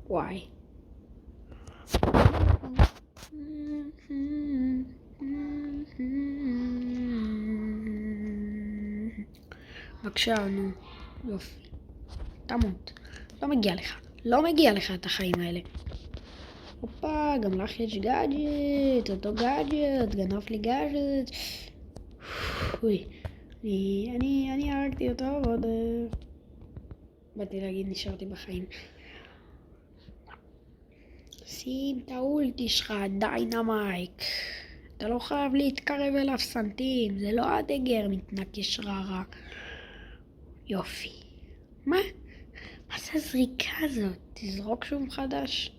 וואי. בבקשה, נו. יופי. תמות. לא מגיע לך. לא מגיע לך את החיים האלה. הופה, גם לך יש גאדג'ט. אותו גאדג'ט. גנב לי גאדג'ט. אוי. אני הרגתי אותו ועוד... באתי להגיד נשארתי בחיים. שים את האולטי שלך, דיינמייק. אתה לא חייב להתקרב אליו סנטים. זה לא הדגר מתנקש רע. יופי. מה? מה זה הזריקה הזאת? תזרוק שום חדש.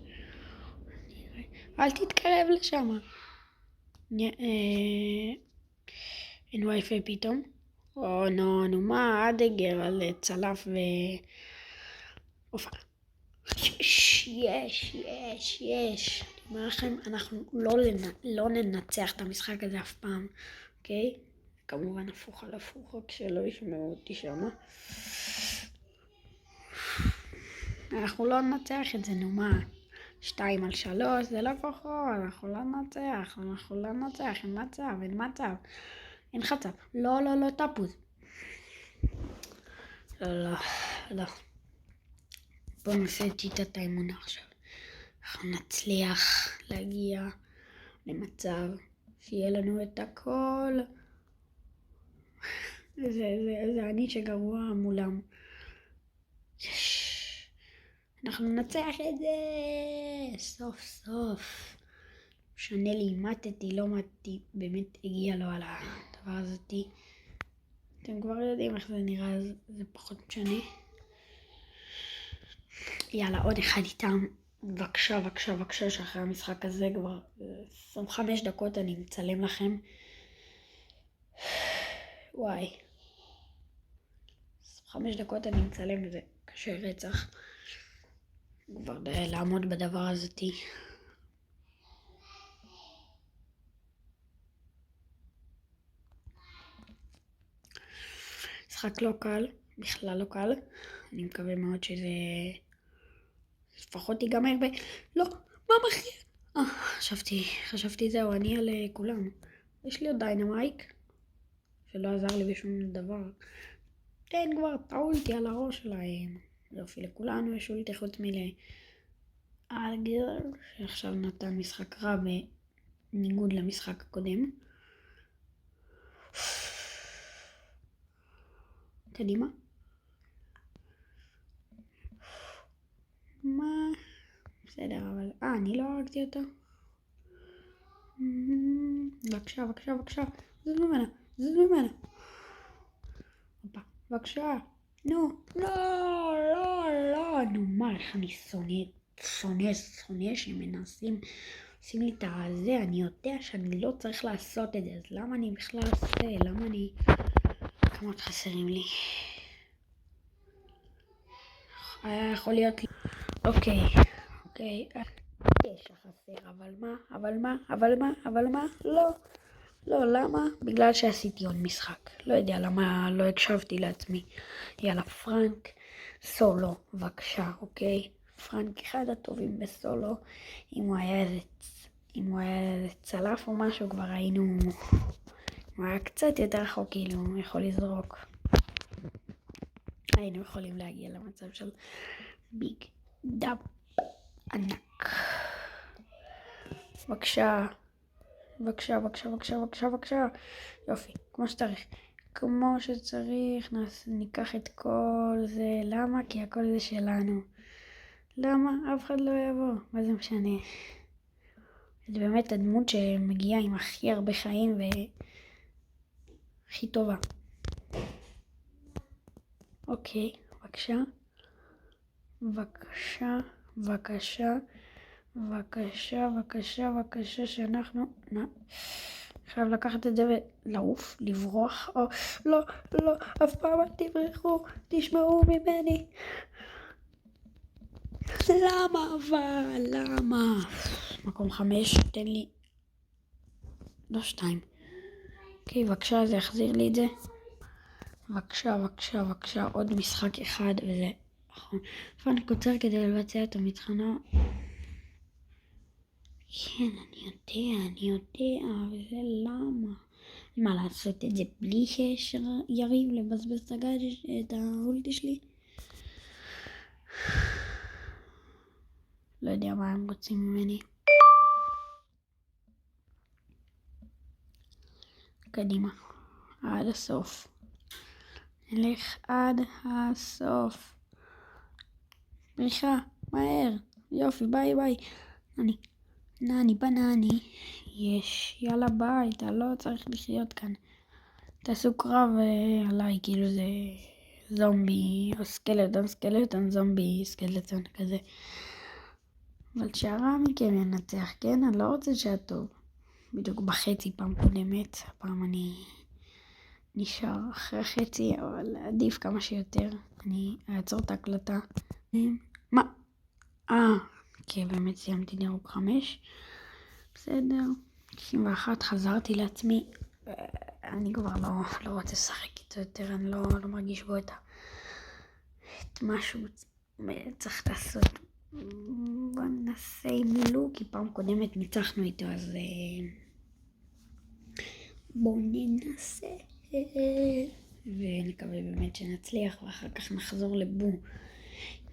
אל תתקרב לשם. אין וי-פיי פתאום. או נו מה, הדגר על צלף ו... אופה. יש. אני אומר לכם, אנחנו לא ננצח את המשחק הזה אף פעם. אוקיי? כמובן הפוך על הפוך, רק שלא ישמעו אותי שמה. אנחנו לא ננצח את זה, נו מה? 2-3, זה לא כוחו, אנחנו לא ננצח, אין מצב. אין חצב. לא, תפוז. לא. בואו נעשה את שיטת האמונה עכשיו. אנחנו נצליח להגיע למצב שיהיה לנו את הכל. זה אני שגרוע מולם. אנחנו נצח את זה סוף. משנה לי, מתתי, לא מתתי, באמת הגיע לו על הדבר הזאת. אתם כבר יודעים איך זה נראה, אז זה פחות משנה. יאללה, עוד אחד איתם. בבקשה, שאחרי המשחק הזה כבר 25 דקות אני מצלם לכם. וואי. 25 דקות אני מצלם וזה קשה רצח. כבר לעמוד בדבר הזאת. משחק לא קל, בכלל לא קל. אני מקווה מאוד שזה לפחות ייגמר לא, מה מכריע? חשבתי זהו, אני על כולם. יש לי עוד דיינמייק, שלא עזר לי בשום דבר. תן כבר, טעולתי על הראש שלהם. יופי, לכולנו יש אולטי חוץ אלגר, שעכשיו נתן משחק רע בניגוד למשחק הקודם. קדימה. מה? בסדר, אבל... אני לא הרגתי אותו. בבקשה. זוז ממנה. הופה, בבקשה. נו, לא. נו, מה, איך אני שונא שמנסים עושים לי את הזה. אני יודע שאני לא צריך לעשות את זה, אז למה אני בכלל עושה? כמה חסרים לי. היה יכול להיות לי... אוקיי. יש חסר, אבל מה? לא, למה? בגלל שעשיתי עוד משחק. לא יודע למה לא הקשבתי לעצמי. יאללה, פרנק, סולו, בבקשה, אוקיי? פרנק אחד הטובים בסולו. אם הוא היה איזה צלף או משהו, כבר היינו... הוא היה קצת יותר רחוק, כאילו, הוא יכול לזרוק. היינו יכולים להגיע למצב של ביג דאב ענק. בבקשה. יופי, כמו שצריך, ניקח את כל זה. למה? כי הכל זה שלנו. למה? אף אחד לא יבוא. מה זה משנה? זה באמת הדמות שמגיעה עם הכי הרבה חיים והכי טובה. אוקיי, בבקשה שאנחנו חייב לקחת את זה ולעוף, לברוח. או לא, אף פעם אל תברחו, תשמעו ממני. למה? מקום 5, תן לי. לא 2. אוקיי, בבקשה, זה יחזיר לי את זה. בבקשה, עוד משחק אחד וזה נכון. איפה אני קוצר כדי לבצע את המתחנה? כן, אני יודע, וזה למה? מה, לעשות את זה בלי שיש יריב לבזבז את האולטי שלי? לא יודע מה הם רוצים ממני. קדימה, עד הסוף. נלך עד הסוף. פריחה, מהר. יופי, ביי ביי. נני בנני. יש, יאללה ביי, אתה לא צריך לחיות כאן. תעשו קרב עליי, כאילו זה זומבי או סקלטון, זומבי, סקלטון כזה. אבל שהרע מכם ינצח, כן? אני לא רוצה שהטוב. בדיוק בחצי פעם קודמת, הפעם אני נשאר אחרי חצי, אבל עדיף כמה שיותר. אני אעצור את ההקלטה. מה? כן, באמת סיימתי דירוג 5. בסדר. 91, חזרתי לעצמי. אני כבר לא רוצה לשחק איתו יותר, אני לא מרגיש בו את משהו צריך לעשות. בוא ננסה עם לוק, כי פעם קודמת ניצחנו איתו, אז בואו ננסה. ונקווה באמת שנצליח, ואחר כך נחזור לבו.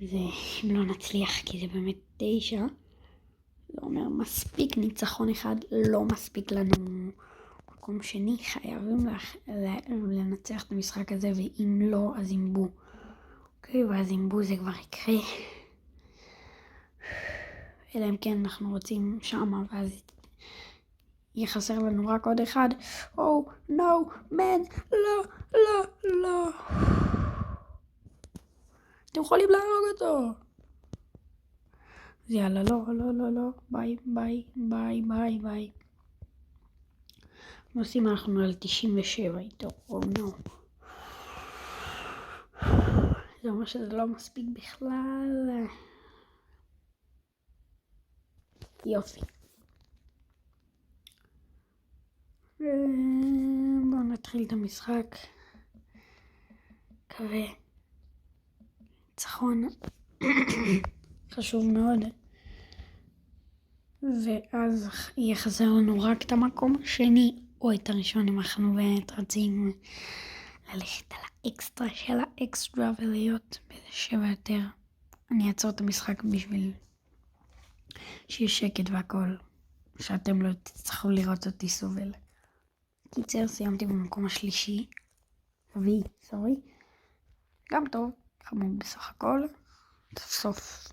אם לא נצליח, כי זה באמת 9. זה אומר מספיק ניצחון אחד, לא מספיק לנו מקום שני. חייבים לנצח את המשחק הזה, ואם לא, אז עם בו. אוקיי, ואז עם בו זה כבר יקרה. אלא אם כן אנחנו רוצים שמה, ואז יהיה חסר לנו רק עוד אחד. Oh, no, man, לא. אתם יכולים להרוג אותו. אז יאללה, לא. ביי. נוסעים, אנחנו על 97 איתו. Oh, no. זה אומר שזה לא מספיק בכלל. יופי. בואו נתחיל את המשחק. מקווה. ניצחון. חשוב מאוד. ואז יהיה חסר לנו רק את המקום השני, או את הראשון, אם אנחנו באמת רצים ללכת על האקסטרה של האקסטרה ולהיות באיזה 7 יותר. אני אעצור את המשחק בשביל שיהיה שקט והכל, שאתם לא תצטרכו לראות אותי סובל. קיצר, סיימתי במקום השלישי. סורי. גם טוב, חמוד בסך הכל. סוף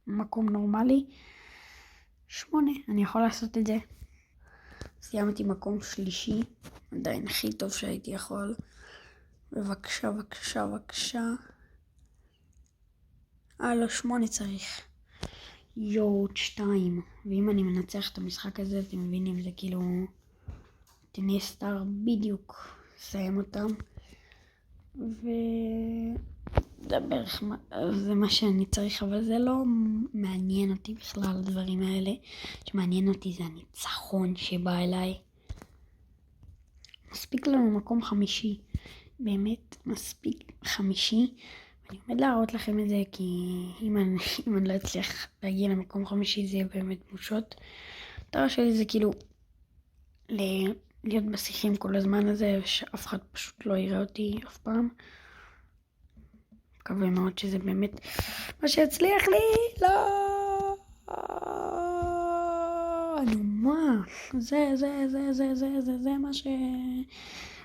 מקום נורמלי. 8, אני יכול לעשות את זה. סיימתי מקום שלישי, עדיין הכי טוב שהייתי יכול. בבקשה. 8 צריך. 2. ואם אני מנצח את המשחק הזה, אתם מבינים, זה כאילו תניה סטאר בדיוק. סיים אותם. זה בערך, זה מה שאני צריך, אבל זה לא מעניין אותי בכלל, הדברים האלה. שמעניין אותי זה הניצחון שבא אליי. מספיק לנו מקום 5. באמת מספיק 5. אני עומד להראות לכם את זה, כי אם אני לא אצליח להגיע למקום 5, זה יהיה באמת בושות. המטרה שלי זה כאילו להיות בשיחים כל הזמן הזה, ושאף אחד פשוט לא יראה אותי אף פעם. מקווה מאוד שזה באמת מה שיצליח לי. לא, נו מה,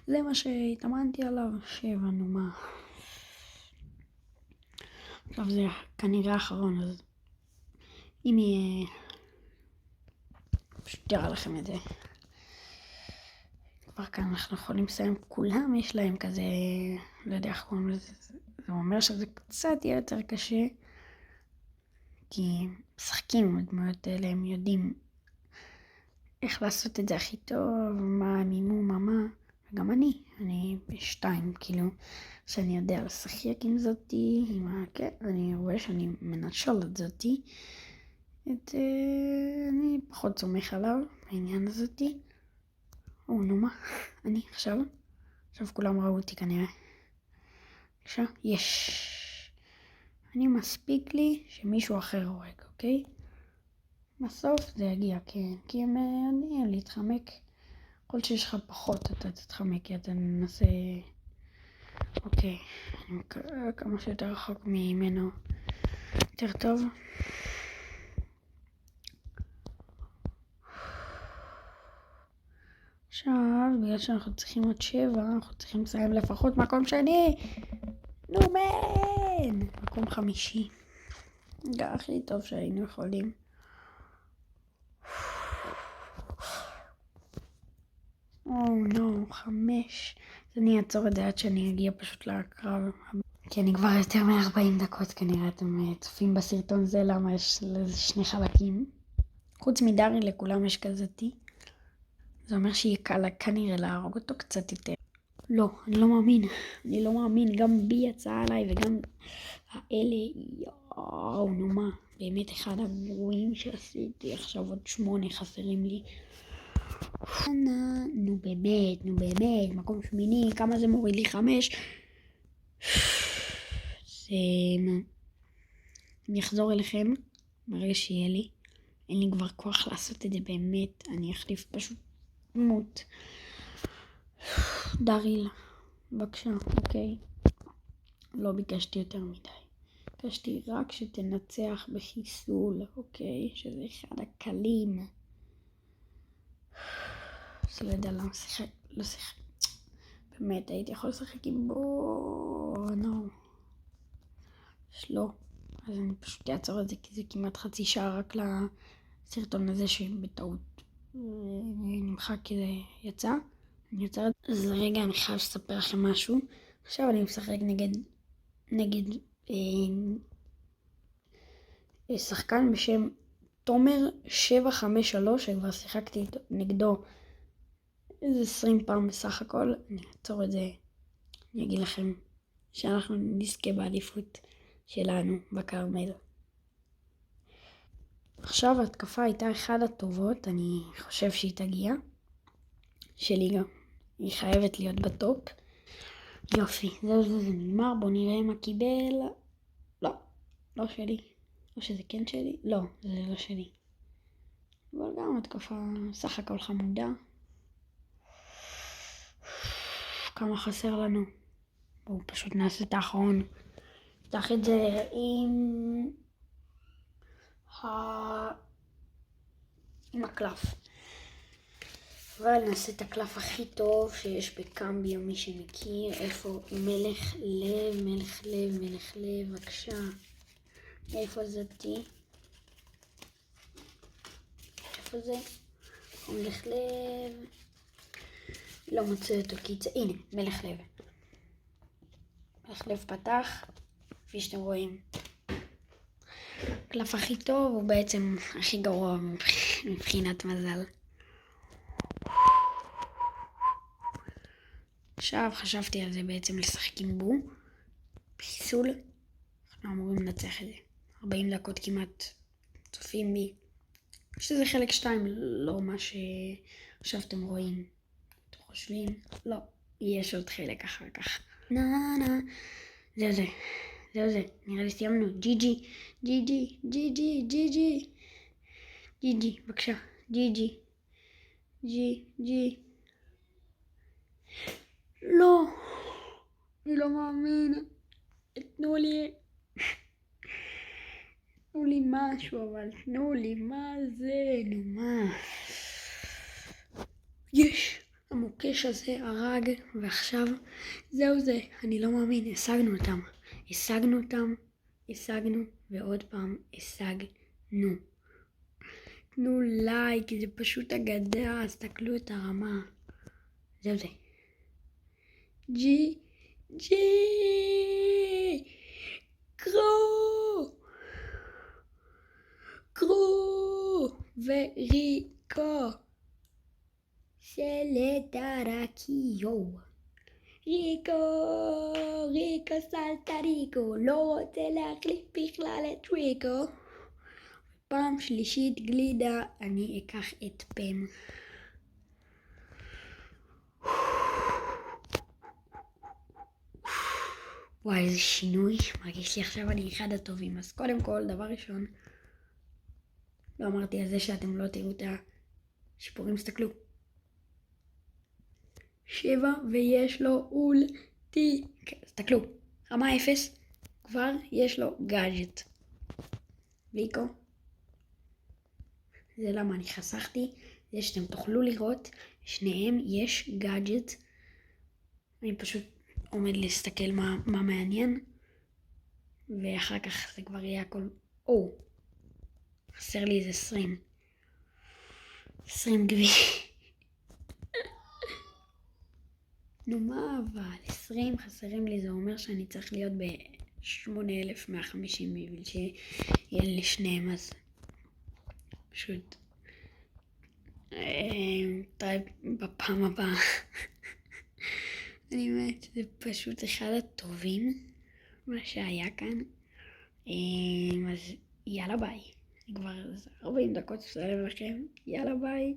זה מה שהתאמנתי עליו. 7, נו מה. עכשיו זה כנראה האחרון, אז אם יהיה, פשוט יראה לכם את זה. כבר כאן אנחנו יכולים לסיים, כולם יש להם כזה, לא יודע איך קוראים לזה. זה אומר שזה קצת יהיה יותר קשה, כי משחקים עם הדמויות האלה, הם יודעים איך לעשות את זה הכי טוב, מה המימום, מה. וגם אני 2, כאילו, שאני יודע לשחק עם זאתי, כן, אני רואה שאני מנשל את זאתי, אני פחות סומך עליו, בעניין הזאתי. נו מה, עכשיו כולם ראו אותי כנראה. יש. אני מספיק לי שמישהו אחר הורג, אוקיי? בסוף זה יגיע, כן, כי הם יודעים להתחמק. כל שיש לך פחות אתה תתחמק, כי אתה מנסה... אוקיי, כמה שיותר רחוק ממנו יותר טוב. עכשיו, בגלל שאנחנו צריכים עוד 7, אנחנו צריכים לסיים לפחות מקום שני. נו מן! מקום 5. זה הכי טוב שהיינו יכולים. נו, 5. אז אני אעצור את זה עד שאני אגיע פשוט לקרב. כי אני כבר יותר מ-40 דקות כנראה, אתם צופים בסרטון זה, למה יש לזה 2 חלקים. חוץ מדרי לכולם יש כזה טי. זה אומר שיהיה קל כנראה להרוג אותו קצת יותר. לא, אני לא מאמין. אני לא מאמין, גם בי יצא עליי וגם האלה, יואו, נו מה. באמת אחד הגרועים שעשיתי, עכשיו עוד 8 חסרים לי. נו באמת, מקום 8, כמה זה מוריד לי? 5. אני אחזור אליכם ברגע שיהיה לי. אין לי כבר כוח לעשות את זה באמת, אני אחליף פשוט דמות. דריל, בבקשה, אוקיי. לא ביקשתי יותר מדי. ביקשתי רק שתנצח בחיסול, אוקיי? שזה אחד הקלים. אז לא יודע למה לא שיחק. באמת, הייתי יכול לשחק עם נו. לא. אז אני פשוט אעצור את זה, כי זה כמעט חצי שעה רק לסרטון הזה שבטעות נמחק כי זה יצא. אני עוצרת. אז רגע, אני חייב לספר לכם משהו. עכשיו אני משחק נגד שחקן בשם תומר 753, שכבר שיחקתי נגדו איזה 20 פעם בסך הכל. אני אעצור את זה. אני אגיד לכם שאנחנו נזכה בעדיפות שלנו בקרמל. עכשיו ההתקפה הייתה אחד הטובות, אני חושב שהיא תגיע. שלי גם. היא חייבת להיות בטופ. יופי, זה נגמר, בוא נראה מה קיבל. לא שלי. או שזה כן שלי? לא, זה לא שלי. אבל גם התקפה סך הכל חמודה. כמה חסר לנו? בואו פשוט נעשה את האחרון. נפתח את זה עם הקלף. אבל נעשה את הקלף הכי טוב שיש בקמביה, מי שמכיר. איפה? מלך לב, בבקשה. איפה זאתי? איפה זה? מלך לב. לא מוצא אותו קיצה. הנה, מלך לב. מלך לב פתח. כפי שאתם רואים. הקלף הכי טוב הוא בעצם הכי גרוע מבחינת מזל. עכשיו חשבתי על זה בעצם לשחק עם בו. חיסול. אנחנו אמורים לנצח את זה. 40 דקות כמעט צופים בי. שזה חלק 2, לא מה שעכשיו אתם רואים. אתם חושבים? לא. יש עוד חלק אחר כך. זהו זה. נראה לי סיימנו. ג'י, בבקשה. ג'י. לא. אני לא מאמין. תנו לי משהו, אבל תנו לי מה זה, נו מה. יש, המוקש הזה הרג, ועכשיו זהו זה, אני לא מאמין, השגנו, ועוד פעם השגנו. תנו לייק, זה פשוט אגדה, אז תקלו את הרמה. זהו זה. ג'י, קרו וריקו סלטרקיו. ריקו סלטריקו, לא רוצה להחליף בכלל את ריקו. פעם שלישית גלידה, אני אקח את פם. וואי, איזה שינוי. מרגיש לי עכשיו אני אחד הטובים. אז קודם כל, דבר ראשון, לא אמרתי על זה שאתם לא תראו את השיפורים, תסתכלו. 7 ויש לו אולטי. תסתכלו, רמה 0, כבר יש לו גאדג'ט. ויקו. זה למה אני חסכתי, זה שאתם תוכלו לראות, שניהם יש גאדג'ט. אני פשוט עומד להסתכל מה מעניין, ואחר כך זה כבר יהיה הכל. חסר לי איזה 20 גבי. נו מה אבל, 20 חסרים לי, זה אומר שאני צריך להיות ב-8,150 בשביל שיהיה לי שניהם, אז פשוט בפעם הבאה. אני אומרת, זה פשוט אחד הטובים מה שהיה כאן. אז יאללה ביי. אני כבר 40 דקות מסתלם לכם, יאללה ביי.